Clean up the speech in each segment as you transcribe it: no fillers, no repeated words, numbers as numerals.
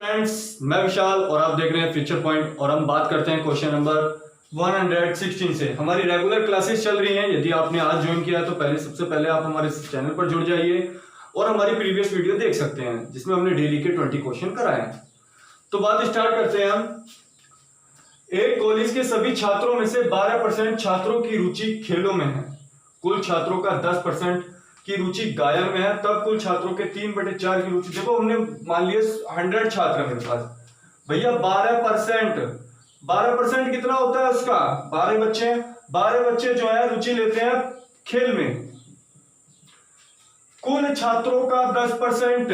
Friends, मैं विशाल और आप देख रहे हैं फ्यूचर पॉइंट और हम बात करते हैं क्वेश्चन नंबर 116 से। हमारी रेगुलर क्लासेस चल रही हैं। यदि आपने आज ज्वाइन किया तो सबसे पहले आप हमारे चैनल पर जुड़ जाइए और हमारी प्रीवियस वीडियो देख सकते हैं जिसमें हमने डेली के 20 क्वेश्चन कराए हैं। तो बात स्टार्ट करते हैं हम। एक कॉलेज के सभी छात्रों में से 12% छात्रों की रुचि खेलों में है, कुल छात्रों का 10% की रुचि गायन में है, तब कुल छात्रों के 3/4 की रुचि। देखो हमने मान लिया 100 छात्र है मेरे पास, भैया 12% कितना होता है उसका? 12 बच्चे। 12 बच्चे जो है रुचि लेते हैं खेल में। कुल छात्रों का 10%,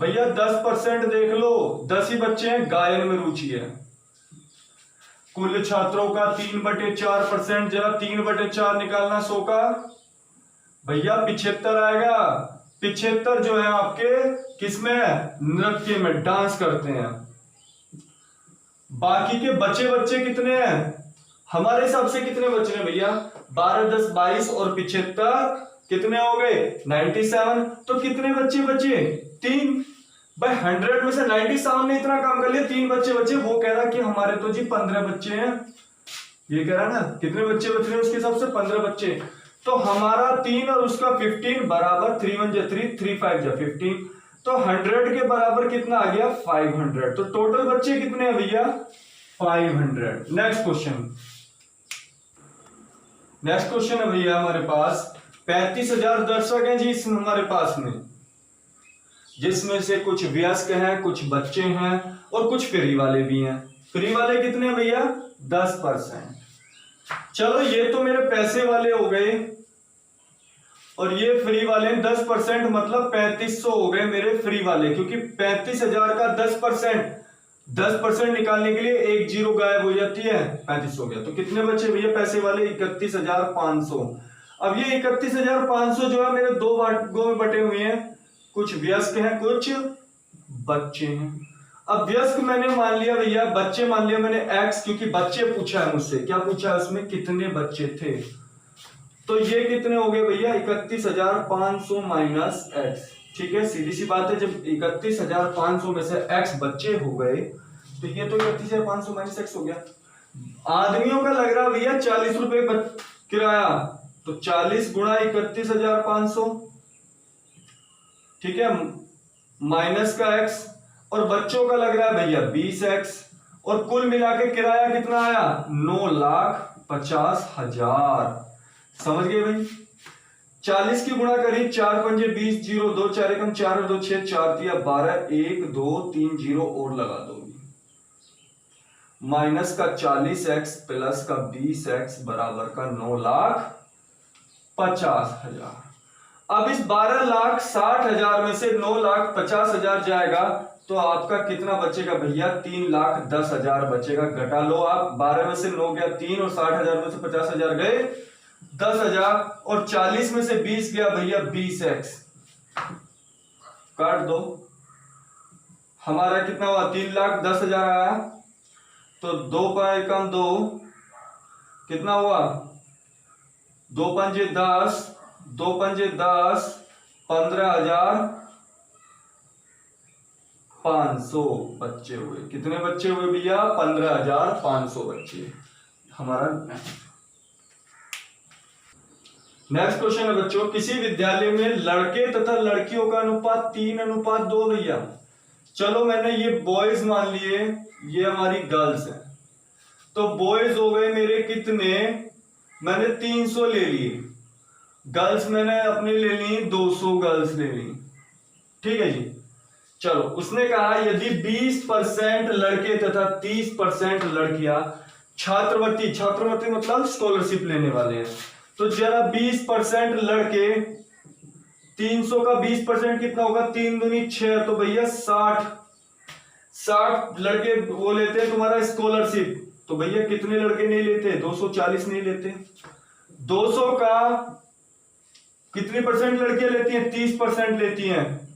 भैया 10% देख लो, 10 ही बच्चे हैं गायन में रुचि है। कुल छात्रों का 3/4%, जरा 3/4 निकालना 100 का, भैया 75 आएगा। 75 जो है आपके किसमें? नृत्य में, डांस करते हैं। बाकी के बच्चे कितने हैं हमारे हिसाब से? कितने बच्चे हैं भैया? 12, 10, 22 और 75 कितने हो गए? 97। तो कितने बच्चे बचे? 3। भाई 100 में से 97 ने इतना काम कर लिया, 3 बच्चे बचे। वो कह रहा कि हमारे तो जी 15 बच्चे हैं। ये कह रहा ना कितने बच्चे बच रहे हैं उसके हिसाब से? 15 बच्चे। तो हमारा 3 और उसका 15 बराबर 3 1 3 3 5 15। तो 100 के बराबर कितना आ गया? 500। तो टोटल बच्चे कितने हैं भैया? 500। नेक्स्ट क्वेश्चन है भैया हमारे पास 35,000 दर्शक हैं जी हमारे पास में, जिसमें से कुछ वयस्क हैं, कुछ बच्चे हैं और कुछ फ्री वाले भी हैं। फ्री वाले कितने हैं भैया? 10%। चलो ये तो मेरे पैसे वाले हो गए और ये फ्री वाले 10%, मतलब 3500 हो गए मेरे फ्री वाले, क्योंकि 35,000 का 10% निकालने के लिए एक जीरो गायब हो जाती है, 35 हो गया। तो कितने बचे भैया पैसे वाले? 31,500। अब ये 31,500 जो है मेरे दो भागों में बटे हुए हैं, कुछ वयस्क हैं, कुछ बच्चे हैं। अब वयस्क मैंने मान लिया भैया, बच्चे मान लिया मैंने x, क्योंकि बच्चे पूछा है मुझसे। क्या पूछा है उसमें? कितने बच्चे थे। तो ये कितने हो गए भैया? 31,500 माइनस x। ठीक है, सीधी सी बात है। जब 31,500 में से x बच्चे हो गए तो ये तो 31,500 माइनस x हो गया। आदमियों का लग रहा भैया 40 रुपए किराया, तो 40 गुणा 31,500, ठीक है, माइनस का x, और बच्चों का लग रहा है भैया 20x, और कुल मिला के किराया कितना आया? 9,50,000। समझ गए भाई? 40 की गुणा करी, 4 पंजे 20, 0 2 4 एकम 4 और 2 6, 4 दिया 12, 1 2 3 0 और लगा दो, माइनस का 40x प्लस का 20x बराबर का 9,50,000। अब इस 12,60,000 में से 9,50,000 जाएगा तो आपका कितना बचेगा भैया? 3,10,000 बचेगा। घटा लो आप, 12 में से 9 गया 3 और 60,000 में से 50,000 गए 10,000, और 40 में से 20 गया भैया 20x। काट दो, हमारा कितना हुआ? 3,10,000 आया। तो 2 पाई कम 2 कितना हुआ? 2 पंजे 10, 2 पंजे 10, 15,500 बच्चे हुए। कितने बच्चे हुए भैया? 15,500 बच्चे हमारा। नेक्स्ट क्वेश्चन है बच्चों, किसी विद्यालय में लड़के तथा लड़कियों का अनुपात 3:2 भैया। चलो मैंने ये बॉयज मान लिए, ये हमारी गर्ल्स है। तो बॉयज हो गए मेरे कितने? मैंने 300 ले लिए। गर्ल्स मैंने अपनी ले ली 200 गर्ल्स ले ली। ठीक है जी। चलो उसने कहा यदि 20% लड़के तथा 30% लड़कियां छात्रवृत्ति मतलब स्कॉलरशिप लेने वाले हैं, तो जरा 20% लड़के, 300 का 20% कितना होगा? 3 दूनी 6, तो भैया 60 लड़के वो लेते हैं तुम्हारा स्कॉलरशिप। तो भैया कितने लड़के नहीं लेते? 240 नहीं लेते। 200 का कितनी परसेंट लड़कियां लेती हैं? 30% लेती हैं।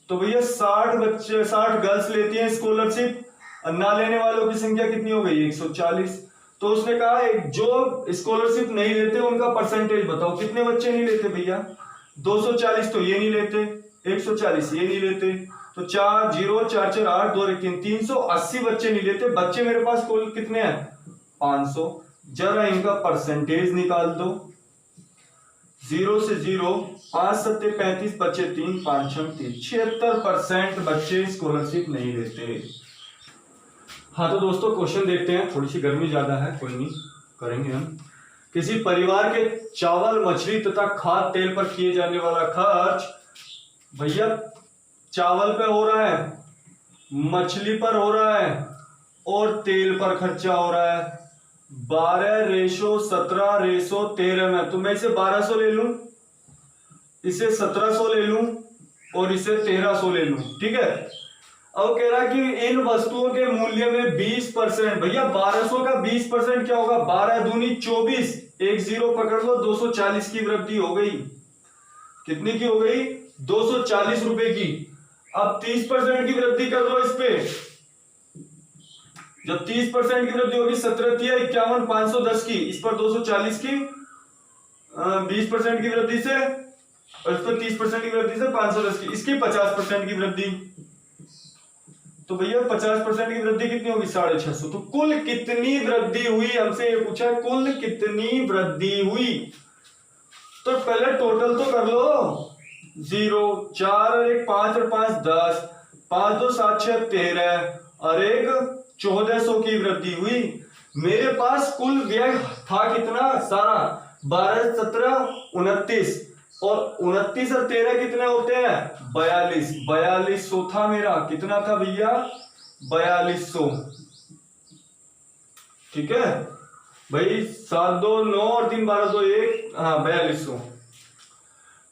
तो भैया 60 बच्चे, 60 गर्ल्स लेती हैं स्कॉलरशिप, और ना लेने वालों की संख्या कितनी हो गई? 140। तो उसने कहा जो स्कॉलरशिप नहीं लेते उनका परसेंटेज बताओ। कितने बच्चे नहीं लेते भैया? 240 तो ये नहीं लेते, 140 ये नहीं लेते, तो 4 0 4 4 8 2 1 3 380 बच्चे नहीं लेते। बच्चे मेरे पास कुल कितने हैं? 500। जरा इनका परसेंटेज निकाल दो। 0 से 0 5 7 35 बच्चे 3 5 6 3 76% बच्चे स्कॉलरशिप नहीं लेते। हाँ तो दोस्तों क्वेश्चन देखते हैं। थोड़ी सी गर्मी ज्यादा है, कोई नहीं, करेंगे हम। किसी परिवार के चावल मछली तथा खाद्य तेल पर किए जाने वाला खर्च, भैया चावल पे हो रहा है, मछली पर हो रहा है और तेल पर खर्चा हो रहा है 12:17:13 में। तो मैं इसे 1200 ले लूं, इसे 1700 ले लूं और इसे 1300 ले लूं, ठीक है। अब कह रहा कि इन वस्तुओं के मूल्य में 20%, भैया 1200 का 20% क्या होगा? 12 दूनी 24, एक 0 पकड़ लो, 240 की वृद्धि हो गई। कितनी की हो गई? 240 रुपए की। अब 30% की वृद्धि कर दो इस पे। जब 30% की वृद्धि होगी 17 51 510 की, इस पर 240 की 20% की वृद्धि से, और इस पर 30% की वृद्धि से 510 की, इसकी 50% की वृद्धि। तो भैया 50% की वृद्धि कितनी होगी? 650। तो कुल कितनी वृद्धि हुई, हमसे ये पूछा है, कुल कितनी वृद्धि हुई। तो पहले टोटल तो कर लो। 0 4 और 1 5 और 5 10, 5 2 7 6 13 और 1 1400 की वृद्धि हुई। मेरे पास कुल व्यय था कितना सारा? 12 17 29, और 29 और 13 कितने होते हैं? 42। 4200 था मेरा। कितना था भैया? 4200। ठीक है भाई, 7 2 9 और 3 12 2 1, हाँ 4200।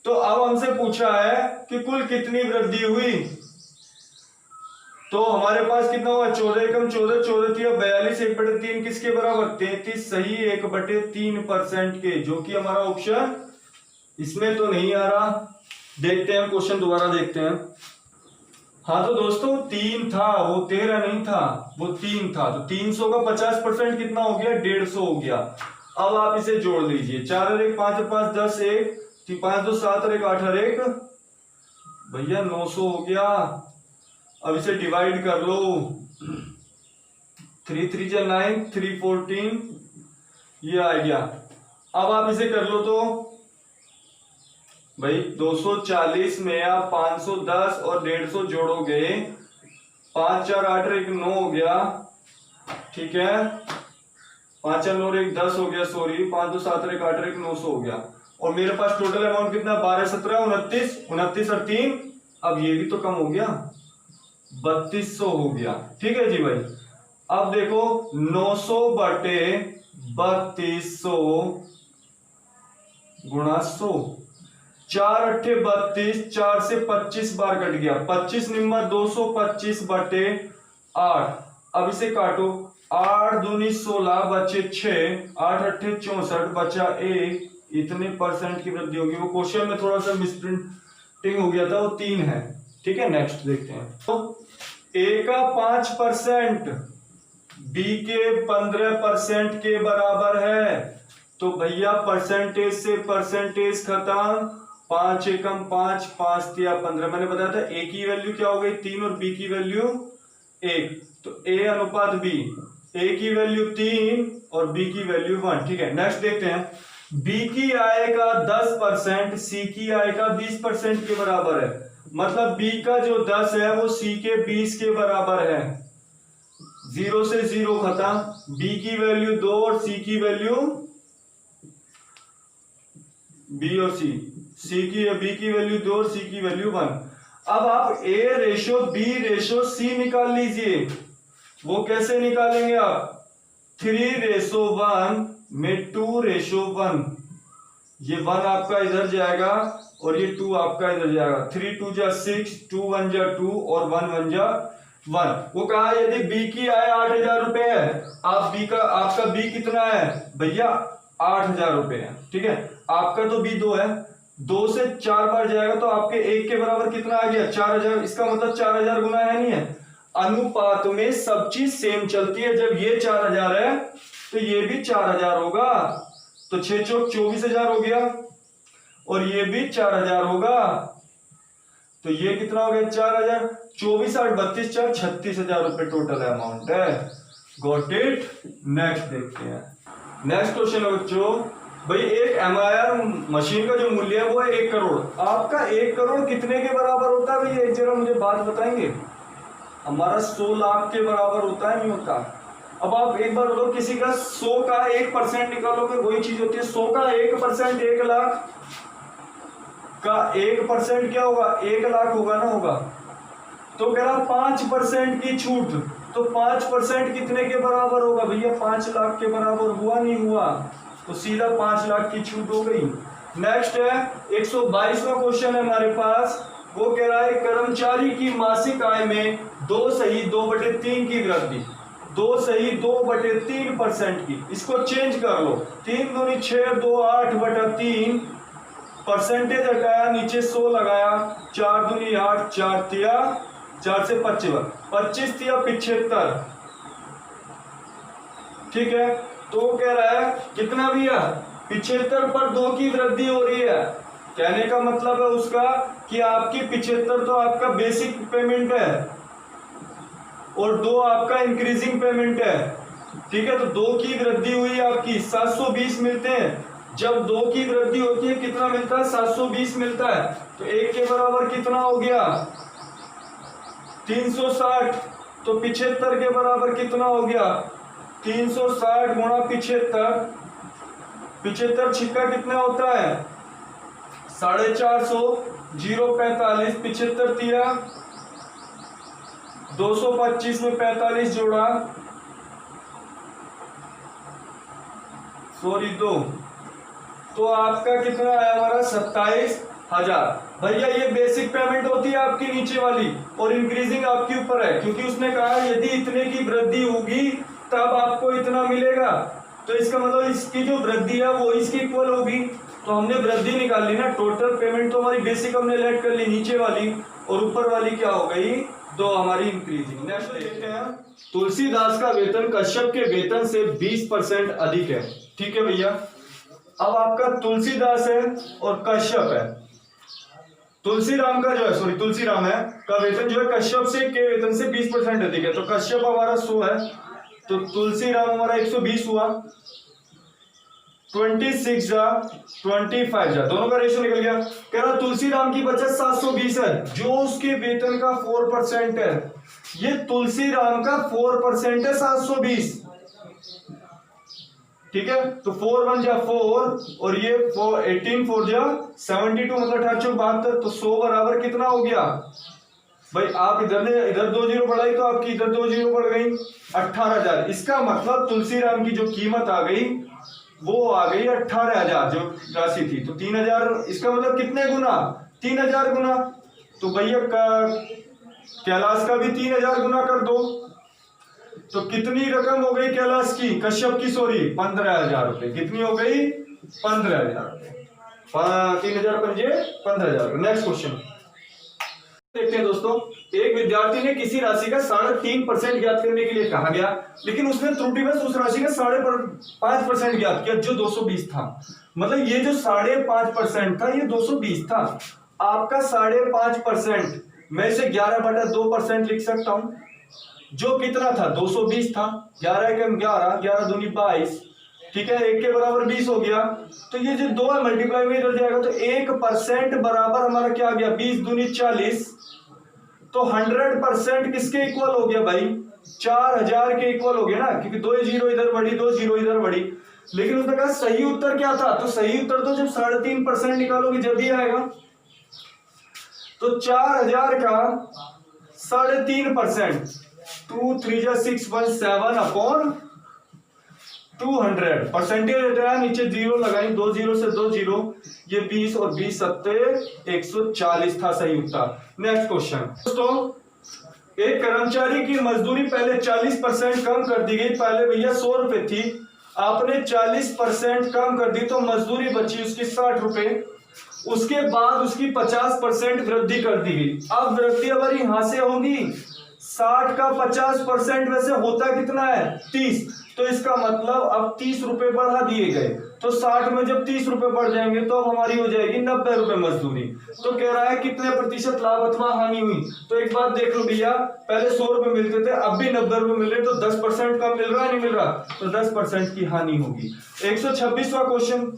तो अब हमसे पूछा है कि कुल कितनी वृद्धि हुई। तो हमारे पास कितना हुआ? 14 एकम 14 14 3 42 1/3 किसके बराबर? 33 सही 1/3% के, जो कि हमारा ऑप्शन इसमें तो नहीं आ रहा। देखते हैं क्वेश्चन दोबारा देखते हैं। हाँ तो दोस्तों 3 था, वो 13 नहीं था, वो 3 था। तो 300 का 50% कितना हो गया? 150 हो गया। अब आप इसे जोड़ लीजिए। 4 और 1 5 और 5 10 1 5 2 7 और 1 8 और 1 भैया 900 हो गया। अब इसे डिवाइड कर लो। 3 3 9 3 14, ये आ गया। अब आप इसे कर लो तो भाई 240 में आप 510 और 150 जोड़ोगे, 5 4 8 और 1 9 हो गया, ठीक है। 5 4 9 और 1 10 हो गया, सॉरी 5 2 7 और 1 8 और 1 900 हो गया। और मेरे पास टोटल अमाउंट कितना? 12 17 29 29 और 3, अब ये भी तो कम हो गया, 3200 हो गया। ठीक है जी भाई। अब देखो 900 बटे 3200 गुणा 100, 4 8 32, 4 से 25 बार कट गया, 25 निम्मा 225 बटे 8। अब इसे काटो, 8 दूनी 16 बचे 6, 8 8 64 बचा 1, इतने परसेंट की वृद्धि होगी। वो क्वेश्चन में थोड़ा सा मिसप्रिंटिंग हो गया था, वो 3 है। ठीक है, नेक्स्ट देखते हैं। तो ए का 5% बी के 15% के बराबर है। तो भैया परसेंटेज से परसेंटेज खत्म, 5 एकम 5 5 तिया 15। मैंने बताया था ए की वैल्यू क्या हो गई? 3 और बी की वैल्यू 1। तो ए अनुपात बी, ए की वैल्यू 3 और बी की वैल्यू 1। ठीक है, नेक्स्ट देखते हैं। बी की आय का 10% सी की आय का 20% के बराबर है। मतलब बी का जो 10 है वो सी के 20 के बराबर है। 0 से 0 खत्म। बी की वैल्यू 2 और सी की वैल्यू, बी और सी, बी की वैल्यू 2 और सी की वैल्यू 1। अब आप ए रेशो बी रेशो सी निकाल लीजिए। वो कैसे निकालेंगे आप? 3:1 में 2:1। ये 1 आपका इधर जाएगा और ये 2 आपका इधर जाएगा। 3 2 जा 6, 2 1 जा 2 और 1 1 जा 1। वो कहा यदि बी की आय 8000 रुपए है, आपका बी कितना है भैया? 8000 रुपए है। ठीक है, आपका तो बी 2 है, 2 से 4 बार जाएगा तो आपके 1 के बराबर कितना आ गया? 4000। इसका मतलब 4000 गुना है, नहीं है? अनुपात में सब चीज सेम चलती है। जब ये 4000 है तो ये भी 4000 होगा। तो 6 चौक 24000 हो गया और ये भी 4000 होगा। तो ये कितना हो गया? 4000। 24 8 32 4 36,000 रुपए टोटल अमाउंट है। Got it. नेक्स्ट देखते हैं। नेक्स्ट क्वेश्चन है बच्चों, भाई एक MIR मशीन का जो मूल्य है वो है 1 करोड़। आपका 1 करोड़ कितने के बराबर होता है भैया, एक जरा मुझे बात बताएंगे। हमारा 100 लाख के बराबर होता है, नहीं होता। अब आप एक बार बोलो, किसी का 100 का 1% निकालोगे, वही चीज होती है। 100 का 1% 1 लाख का 1% क्या होगा, 1 लाख होगा ना, होगा। तो कह रहा 5% की छूट, तो 5% कितने के बराबर होगा भैया, 5 लाख के बराबर हुआ नहीं हुआ, तो सीधा 5 लाख की छूट हो गई। नेक्स्ट है 122वां क्वेश्चन है हमारे पास। वो कह रहा है कर्मचारी की मासिक आय में 2 सही 2/3 की वृद्धि, 2 सही 2/3% की। इसको चेंज कर लो, 3 दूनी 6 2 8/3, परसेंटेज हटाया, नीचे 100 लगाया, 4 दूनी 8 4 तिया 4 से 25 25 तिया 75। ठीक है, तो कह रहा है कितना भैया, 75 पर 2 की वृद्धि हो रही है। कहने का मतलब है उसका कि आपकी 75 तो आपका बेसिक पेमेंट है और 2 आपका इंक्रीजिंग पेमेंट है। ठीक है, तो 2 की वृद्धि हुई आपकी, 720 मिलते हैं। जब 2 की वृद्धि होती है कितना मिलता है, 720 मिलता है। तो 1 के बराबर कितना हो गया, 360। तो 75 के बराबर कितना हो गया, 360 गुणा 75। 75 छिक्का कितना होता है, 450, 045, 75 तिया 225 में 45 जोड़ा, सॉरी 2, तो आपका कितना है हमारा 27,000। भैया ये बेसिक पेमेंट होती है आपकी नीचे वाली, और इंक्रीजिंग आपके ऊपर है, क्योंकि उसने कहा यदि इतने की वृद्धि होगी तब आपको इतना मिलेगा। तो इसका मतलब इसकी जो वृद्धि है वो इसकी इक्वल होगी। तो हमने वृद्धि निकाल ली ना, टोटल पेमेंट तो हमारी बेसिक हमने लेट कर ली नीचे वाली, और ऊपर वाली क्या हो गई, 2 हमारी इंक्रीजिंग। नेक्स्ट देखते हैं, तुलसीदास का वेतन कश्यप के वेतन से 20% अधिक है। ठीक है भैया, अब आपका तुलसीदास है और कश्यप है। तुलसीराम का जो है, सॉरी तुलसीराम है का वेतन जो है कश्यप से के वेतन से 20% अधिक है। तो कश्यप हमारा 100 है, तो तुलसीराम हमारा 120 हुआ, 26 जा 25 जा, दोनों का रेशियो निकल गया। कह रहा तुलसीराम की बचत 720 है, जो उसके वेतन का 4% है। ये तुलसीराम का 4% है 720। ठीक है, तो 4 1 जा 4 और ये 18 4 जा 72, मतलब 1872। तो 100 बराबर कितना हो गया भाई, आप इधर ने इधर 2 जीरो बढ़ाई तो आपकी इधर 2 जीरो बढ़ गई, 18,000। इसका मतलब तुलसीराम की जो कीमत आ गई वो आ गई 18,000 जो राशि थी। तो 3,000, इसका मतलब कितने गुना, 3,000 गुना। तो भैया कैलाश का भी 3,000 गुना कर दो, तो कितनी रकम हो गई कैलाश की, कश्यप की सॉरी 15,000 रुपए। कितनी हो गई, 15,000 रुपए। 3,000 पंजे 15,000। नेक्स्ट क्वेश्चन देखते हैं दोस्तों। एक विद्यार्थी ने किसी राशि का 3.5% ज्ञात करने के लिए कहा गया, लेकिन उसने त्रुटिवश उस राशि का 5.5% ज्ञात किया जो 220 था। मतलब ये जो 5.5% था ये 220 था। आपका 5.5%, मैं इसे 11/2% लिख सकता हूं, जो कितना था 220 था। 11 के 11, 11 दूनी 22, ठीक है, 1 के बराबर 20 हो गया। तो ये जो 2 है मल्टीप्लाई में इधर जाएगा, तो 1% बराबर हमारा क्या आ गया, 20 दूनी 40। तो 100% किसके इक्वल हो गया भाई, 4,000 के इक्वल हो गया ना, क्योंकि 2 जीरो इधर बढ़ी 2 जीरो इधर बढ़ी। लेकिन उसने कहा सही उत्तर क्या था, तो सही उत्तर तो जब 3.5% निकालोगे जब भी आएगा। तो 4,000 का 3.5%, 2 3 जा 6 1 7/200। परसेंटेज हटाया, नीचे 0 लगाई, 2 जीरो से 2 जीरो, ये 20 और 20 सत्ते 140 था सही उत्तर। नेक्स्ट क्वेश्चन दोस्तों, एक कर्मचारी की मजदूरी पहले 40% कम कर दी गई। पहले भैया 100 रुपए थी, आपने 40% कम कर दी तो मजदूरी बची उसकी 60 रुपए। उसके बाद उसकी 50% वृद्धि कर दी गई। अब वृद्धि हमारी यहां से होगी 60 का 50% में से होता कितना है 30, तो इसका मतलब अब 30 रुपए बढ़ा दिए गए, तो 60 में जब 30 रुपए बढ़ जाएंगे तो अब हमारी हो जाएगी 90 रुपए मजदूरी। तो कह रहा है कितने प्रतिशत लाभ अथवा हानि हुई। तो एक बात देख लो भैया, पहले 100 रुपए मिलते थे, अब भी 90 रुपए मिल रहे, तो 10% कम मिल रहा है नहीं मिल रहा, तो 10% की हानि होगी। 126वां क्वेश्चन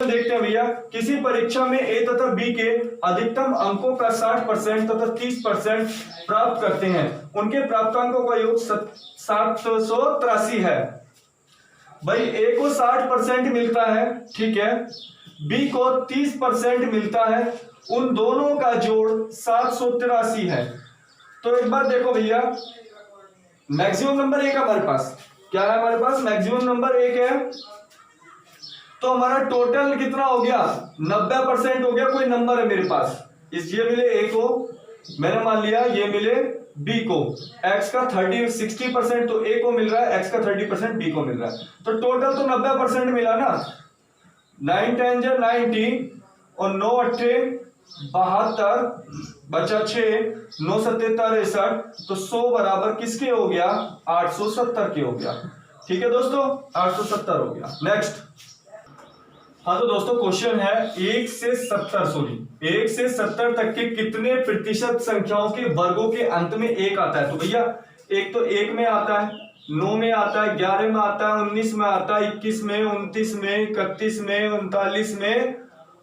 देखते हैं भैया, किसी परीक्षा में ए तथा बी के अधिकतम अंकों का 60% तथा 30% प्राप्त करते हैं, उनके प्राप्तांकों का योग 783 है। भाई ए को 60% मिलता है, ठीक है, बी को 30% मिलता है, उन दोनों का जोड़ 783 है। तो एक बात देखो भैया, मैक्सिमम नंबर एक हमारे पास क्या है, हमारे पास मैक्सिमम नंबर एक है, तो हमारा टोटल कितना हो गया 90% हो गया। कोई नंबर है मेरे पास, इस ये मिले ए को, मैंने मान लिया ये मिले बी को, x का 60%, तो ए को मिल रहा है, x का 30% बी को मिल रहा है, तो टोटल तो 90% मिला ना। 9 10 जा 90 और 9 8 72 बचा 6, 9 7 63, तो 100 बराबर किसके हो गया 870 के हो गया। ठीक है दोस्तों, 870 हो गया। नेक्स्ट, हाँ तो दोस्तों क्वेश्चन है 1 से 70 तक के कितने प्रतिशत संख्याओं के वर्गों के अंत में एक आता है। तो भैया एक तो 1 में आता है, 9 में आता है, 11 में आता है, 19 में आता है, 21 में, 29 में, 31 में, 39 में,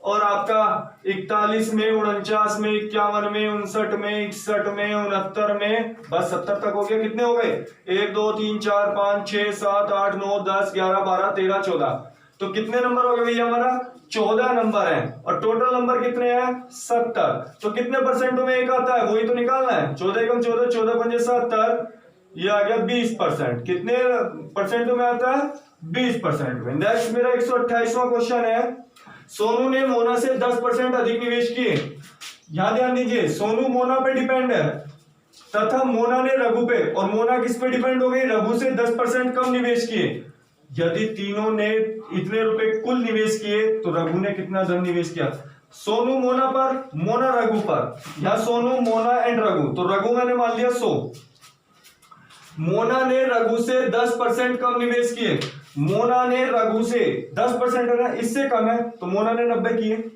और आपका 41 में, 49 में, 51 में, 59 में, 61 में, 69 में, बस 70 तक हो गया। कितने हो गए 1 2 3 4 5 6 7 8 9 10 11 12 13 14, तो कितने नंबर हो गए भैया हमारा 14 नंबर है, और टोटल नंबर कितने हैं 70, तो कितने परसेंटों में एक आता है वही तो निकालना है। 14 एकम 14, 14 पंजे 70, ये आ गया 20%। कितने परसेंटों में आता है 20% में। नेक्स्ट मेरा 128वां क्वेश्चन है, सोनू ने मोना से 10% अधिक निवेश किए। यहां ध्यान दीजिए, सोनू मोना पे डिपेंड है तथा मोना ने रघु पे, और मोना किस पे डिपेंड हो गई, रघु से 10% कम निवेश किए। यदि तीनों ने इतने रुपए कुल निवेश किए तो रघु ने कितना धन निवेश किया, सोनू मोना पर, मोना रघु पर, या सोनू मोना एंड रघु, तो रघु मैंने मान लिया 100, मोना ने रघु से 10% कम निवेश किए, मोना ने रघु से 10% है ना, इससे कम है तो मोना ने 90 किए।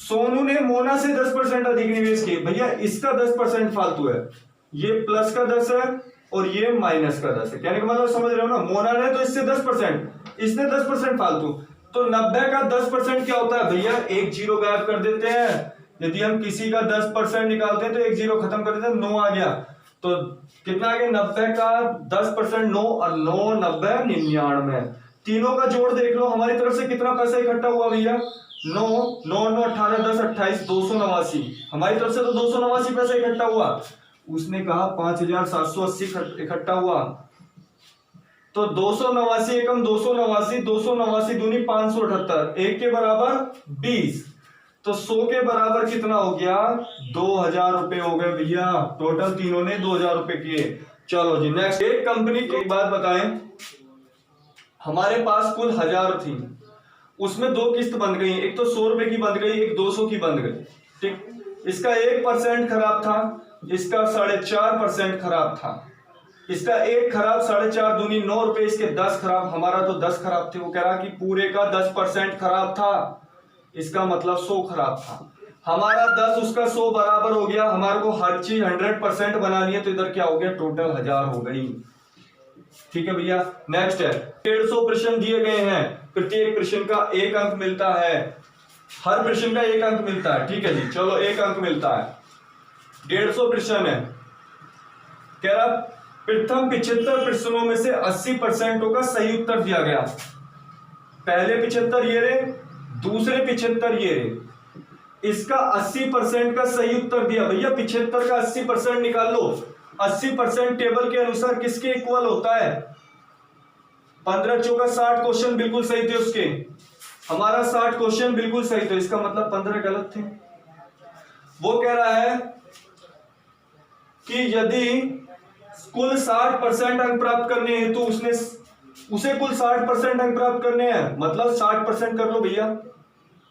सोनू ने मोना से 10% अधिक निवेश किए, भैया इसका 10% फालतू है, ये प्लस का 10 है और ये माइनस का 10 है, कहने का मतलब समझ रहे हो ना, मोना ने तो इससे 10%, इसने 10% फालतू, तो 90 का 10% क्या होता है भैया, एक जीरो गायब कर देते हैं। यदि हम किसी का 10% निकालते हैं तो एक जीरो खत्म कर देते हैं, 9 आ गया, तो कितना आ गया 90 का 10%, 9 और 9 90 99, तीनों का जोड़ देख लो, हमारी तरफ से कितना पैसा इकट्ठा हुआ भैया 9 9 9 18 10 28 289, हमारी तरफ से तो 289 पैसा इकट्ठा हुआ। उसने कहा 5780 इकट्ठा हुआ, तो 289 एकम 289, 289 दूनी 578, एक के बराबर 20, तो 100 के बराबर कितना हो गया 2000 रुपए हो गए भैया। टोटल तीनों ने 2000 रुपए किए। चलो जी नेक्स्ट, एक कंपनी की एक बात बताएं, हमारे पास कुल 1000 थी, उसमें 2 किस्त बन गई, एक तो 100 रुपए की बन गई, एक 200 की बन गई, ठीक। इसका 1% खराब था, इसका 4.5% खराब था, इसका 1 खराब, 4.5 दूनी 9 रुपए, इसके 10 खराब, हमारा तो 10 खराब थे। वो कह रहा कि पूरे का 10% खराब था, इसका मतलब 100 खराब था, हमारा 10 उसका 100 बराबर हो गया। हमारे को हर चीज 100% बनानी है, तो इधर क्या हो गया टोटल 1000 हो गई। ठीक है भैया। नेक्स्ट है 150 प्रश्न दिए गए हैं, प्रत्येक प्रश्न का 1 अंक मिलता है, हर प्रश्न का 1 अंक मिलता है। ठीक है जी, चलो 1 अंक मिलता है। 150 प्रश्न है, कह रहा प्रथम 75 प्रश्नों में से 80% का सही उत्तर दिया गया। पहले 75 ये रहे, दूसरे 75 ये रहे, इसका 80% का सही उत्तर दिया। भैया 75 का 80% निकाल लो, 80% टेबल के अनुसार किसके इक्वल होता है, 15 चौका 60 क्वेश्चन बिल्कुल सही थे उसके, हमारा 60 क्वेश्चन बिल्कुल सही थे, इसका मतलब 15 गलत थे। वो कह रहा है कि यदि कुल 60% अंक प्राप्त करने हैं तो उसे कुल 60% अंक प्राप्त करने हैं, मतलब 60% कर लो भैया,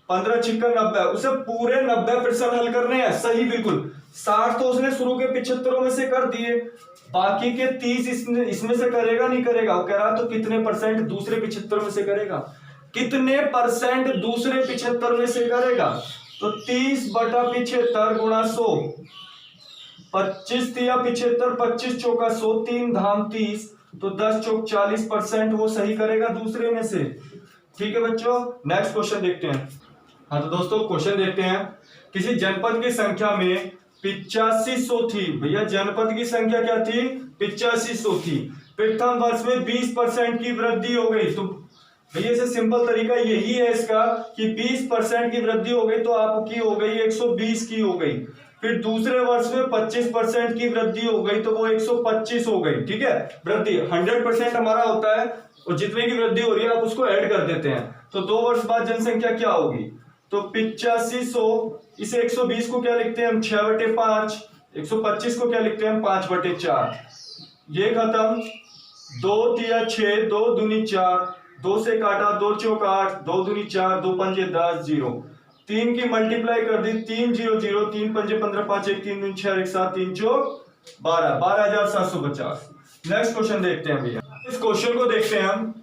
15 छिक्कर 90, उसे पूरे 90 प्रश्न हल करने हैं सही बिल्कुल। 60 तो उसने शुरू के 75 में से कर दिए, बाकी के 30 इसमें से करेगा नहीं करेगा? वो कह रहा तो कितने परसेंट दूसरे 75 में से करेगा, कितने परसेंट दूसरे 75 में से करेगा? तो 30/75 गुणा 100, 25 दिया 75, 25 चौका 100, 3 धाम 30, तो 10 चौक 40% वो सही करेगा दूसरे में से। ठीक है बच्चों, नेक्स्ट क्वेश्चन देखते हैं। हाँ तो दोस्तों क्वेश्चन देखते हैं। किसी जनपद की संख्या में 8500 थी। भैया जनपद की संख्या क्या थी? 8500 थी। प्रथम वर्ष में 20% की वृद्धि हो गई। तो भैया इसे सिंपल तरीका यही है इसका कि 20% की वृद्धि हो गई तो आपकी हो गई 120 की हो गई। फिर दूसरे वर्ष में 25% की वृद्धि हो गई तो वो 125 हो गई। ठीक है, वृद्धि 100% हमारा होता है और जितने की वृद्धि हो रही है आप उसको ऐड कर देते हैं। तो 2 वर्ष बाद जनसंख्या क्या होगी? तो 8500, इसे 120 को क्या लिखते हैं हम? 6/5। 125 को क्या लिखते हैं हम? 5/4। ये खत्म, 2 तिया 6, 2 दूनी 4, 2 से काटा, 2 चौक 8, 2 दूनी 4, 2 पंजे 10, 0। 3 की मल्टीप्लाई कर दी, 3 0 0, 3 पंजे 15, 5 1 3 6 1 7, 3 चौक 12, 12,750। नेक्स्ट क्वेश्चन देखते हैं भैया। इस क्वेश्चन को देखते हैं हम।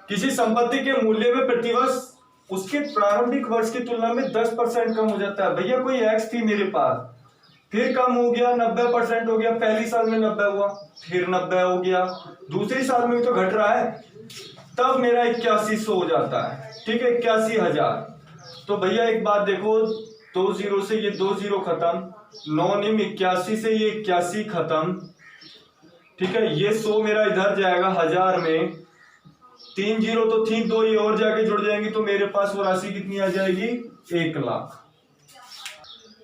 किसी संपत्ति के मूल्य में प्रतिवर्ष उसके प्रारंभिक वर्ष की तुलना में 10% कम हो जाता है। भैया कोई एक्स थी मेरे पास, फिर कम हो गया, 90% हो गया। पहली साल में 90 हुआ, फिर 90 हो गया, दूसरी साल में भी तो घट रहा है, तब मेरा 8100 हो जाता है। ठीक है, 81,000। तो भैया एक बात देखो, 2 0 से ये 2 0 खत्म, 9 निम 81 से ये 81 खत्म। ठीक है, ये 100 मेरा इधर जाएगा 1000 में, 3 0 तो 3 2 ये और जाके जुड़ जाएंगी तो मेरे पास वो राशि कितनी आ जाएगी? 1 लाख।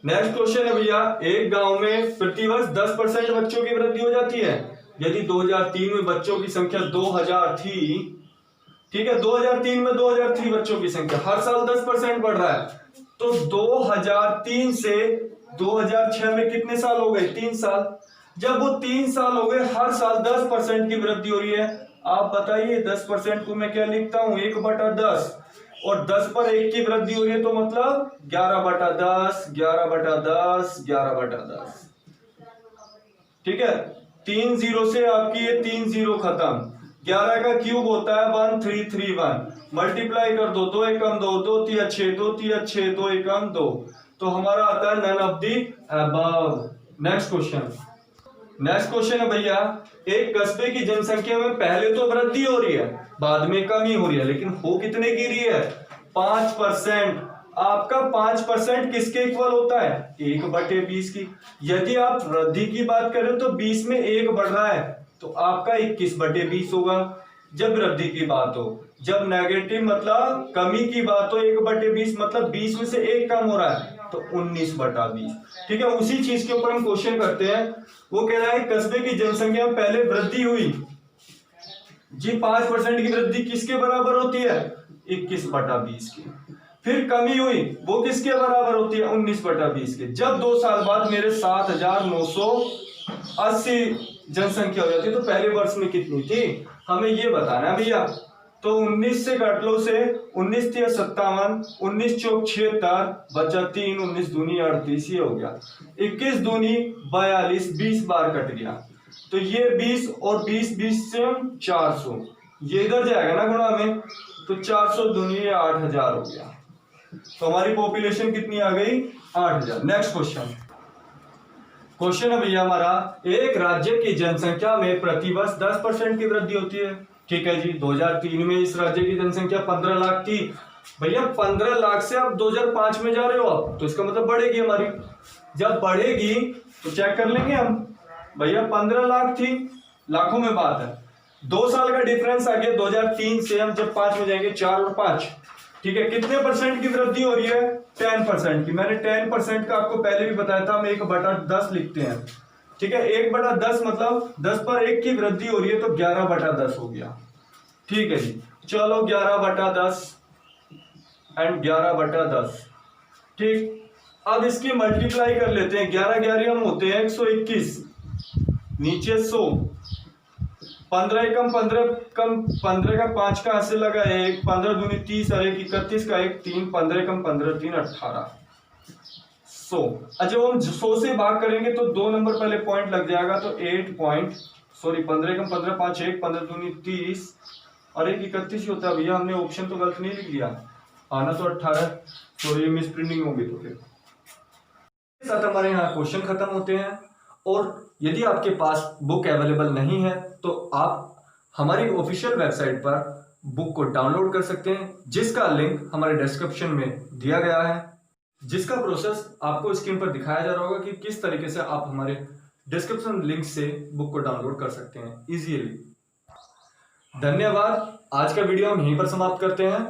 नेक्स्ट क्वेश्चन है भैया, एक गांव में प्रतिवर्ष 10% बच्चों की वृद्धि हो जाती है। यदि 2003 में बच्चों की संख्या 2000 थी, ठीक है, 2003 में 2000 थी बच्चों की संख्या, हर साल 10% बढ़ रहा है, तो 2003 से 2006 में कितने साल हो गए? 3 साल। जब वो 3 साल हो गए, हर साल 10% की वृद्धि हो रही है। आप बताइए 10% को मैं क्या लिखता हूं? 1/10, और 10 पर 1 की वृद्धि हो रही है तो मतलब 11/10, 11/10, 11/10। ठीक है, 3 0 से आपकी ये 3 0 खत्म। 11 का क्यूब होता है 1331, मल्टीप्लाई कर दो, 2 एकम 2, 2 तिया 6, 2 तिया 6, 2 एकम 2, तो हमारा आता है none of the above. Next question. Next question है भैया, एक कस्बे की जनसंख्या में पहले तो वृद्धि हो रही है, बाद में कमी हो रही है, लेकिन हो कितने की रही है? 5%। आपका 5% किसके इक्वल होता है? 1/20 की। यदि आप वृद्धि की बात करें तो 20 में 1 बढ़ रहा है तो आपका 21/20 होगा जब वृद्धि की बात हो। जब नेगेटिव मतलब कमी की बात हो, 1/20 मतलब 20 में से 1 कम हो रहा है तो 19/20। ठीक है, उसी चीज के ऊपर हम क्वेश्चन करते हैं। वो कह रहा है कस्बे की जनसंख्या में पहले वृद्धि हुई जी, 5% की वृद्धि किसके बराबर होती है? 21/20 की। फिर कमी हुई, वो किसके बराबर होती है? 19/20 के। जब 2 साल बाद मेरे 7,980 जनसंख्या हो जाती है तो पहले वर्ष में कितनी थी हमें ये बताना है भैया। तो 19 से काट लो, से 19 तिया 57, 19 चौक 76, बचा 3, 19 दूनी 38, ये हो गया 21 दूनी 42, 20 बार कट गया तो ये 20 और 20 से 400, ये इधर जाएगा ना गुणा में, तो 400 दूनी 8000 हो गया। तो हमारी पॉपुलेशन कितनी आ गई? 8000। Next question. क्वेश्चन है भैया हमारा, एक राज्य की जनसंख्या में प्रतिवर्ष 10% की वृद्धि होती है। ठीक है जी, 2003 में इस राज्य की जनसंख्या 15 लाख थी। भैया 15 लाख से आप 2005 में जा रहे हो आप, तो इसका मतलब बढ़ेगी हमारी। जब बढ़ेगी तो चेक कर लेंगे हम। भैया 15 लाख थी, लाखों में बात है, 2 साल का डिफरेंस आ गया 2003 से। हम जब 5 में जाएंगे, 4 और 5, ठीक है, कितने परसेंट की वृद्धि हो रही है? 10% की। मैंने 10% का आपको पहले भी बताया था, हम 1/10 लिखते हैं। ठीक है, 1/10 मतलब 10 पर 1 की वृद्धि हो रही है तो 11/10 हो गया। ठीक है जी, चलो 11/10 एंड 11/10। ठीक, अब इसकी मल्टीप्लाई कर लेते हैं। 11 11 हम होते हैं 121, नीचे 100, 15 एकम 15 कम 15 का 5 का ऐसे लगा 1, 15 दूनी 30 और 1 31 का 1 3, 15 एकम 15 3 18, 100 100। जब हम 100 से भाग करेंगे तो 2 नंबर पहले पॉइंट लग जाएगा, तो 15 कम 15 5 1 15 दूनी 30 और 1 31 ही होता है भैया। हमने ऑप्शन तो गलत नहीं लिख दिया, आना तो 18। सॉरी मिस प्रिंटिंग होगी। तो फिर साथ हमारे यहाँ क्वेश्चन खत्म होते हैं। और यदि आपके पास बुक अवेलेबल नहीं है तो आप हमारी ऑफिशियल वेबसाइट पर बुक को डाउनलोड कर सकते हैं, जिसका लिंक हमारे डिस्क्रिप्शन में दिया गया है, जिसका प्रोसेस आपको स्क्रीन पर दिखाया जा रहा होगा कि किस तरीके से आप हमारे डिस्क्रिप्शन लिंक से बुक को डाउनलोड कर सकते हैं इजीली। धन्यवाद। आज का वीडियो हम यहीं पर समाप्त करते हैं।